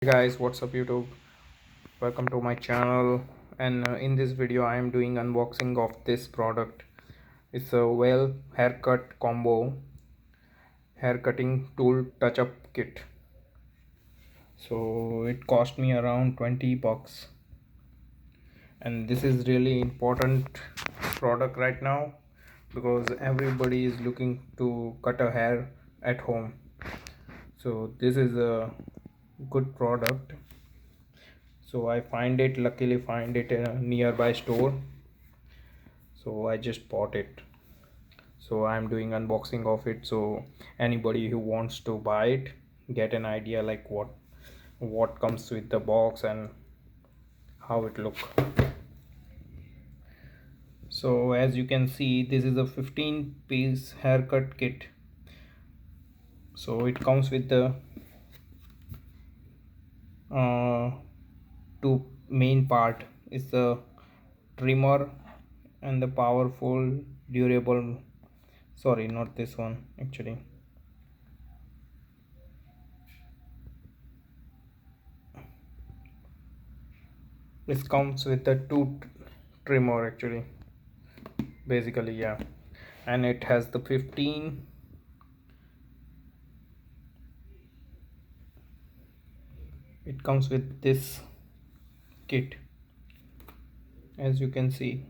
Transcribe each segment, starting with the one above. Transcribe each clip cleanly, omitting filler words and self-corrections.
Hey guys, what's up YouTube? Welcome to my channel, and in this video I am doing unboxing of this product. It's a Wahl haircut combo hair cutting tool touch up kit. So it cost me around 20 bucks, and this is really important product right now because everybody is looking to cut a hair at home. So this is a good product. So I luckily find it in a nearby store, so I just bought it. So I'm doing unboxing of it, so anybody who wants to buy it get an idea like what comes with the box and how it look. So as you can see, this is a 15-piece haircut kit. So it comes with the uh, two main part is the trimmer and the powerful durable, sorry, not this one actually. This comes with the two trimmer actually, basically, yeah. And it has the 15, it comes with this kit. As you can see,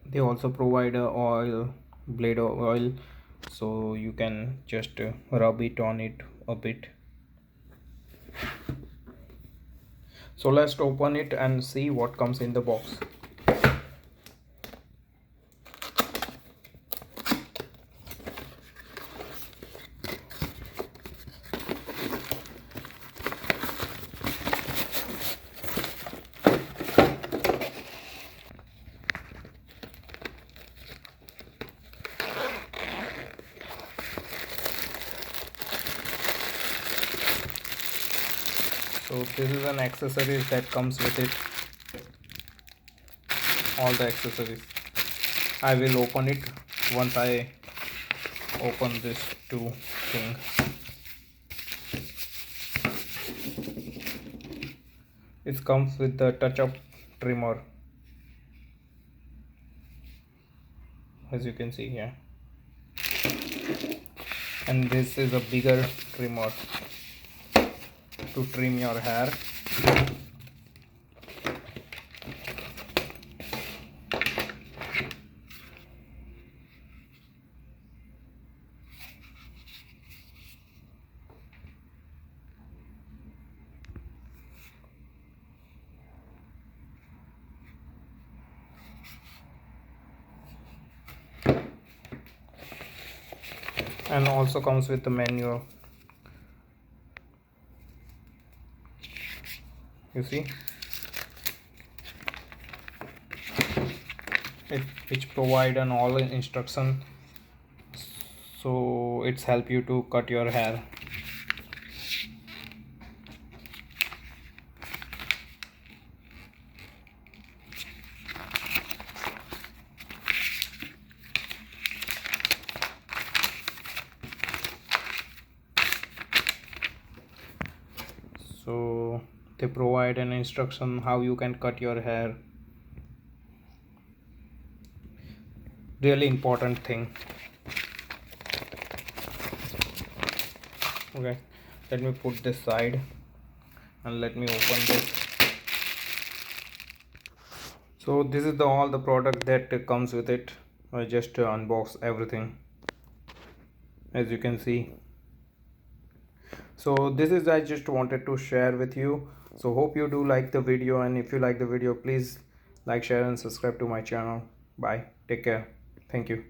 they also provide a blade of oil, so you can just rub it on it a bit. So let's open it and see what comes in the box. So this is an accessories that comes with it, all the accessories. I will open it once I open this two thing. It comes with the touch up trimmer, as you can see here, and this is a bigger trimmer to trim your hair. And also comes with the manual, you see it, which provide an all instruction, so it's help you to cut your hair. So they provide an instruction how you can cut your hair. Really important thing. Okay, let me put this side and let me open this. So this is all the product that comes with it. I just unbox everything, as you can see. So this is, I just wanted to share with you. So hope you do like the video, and if you like the video, please like, share and subscribe to my channel. Bye, take care, thank you.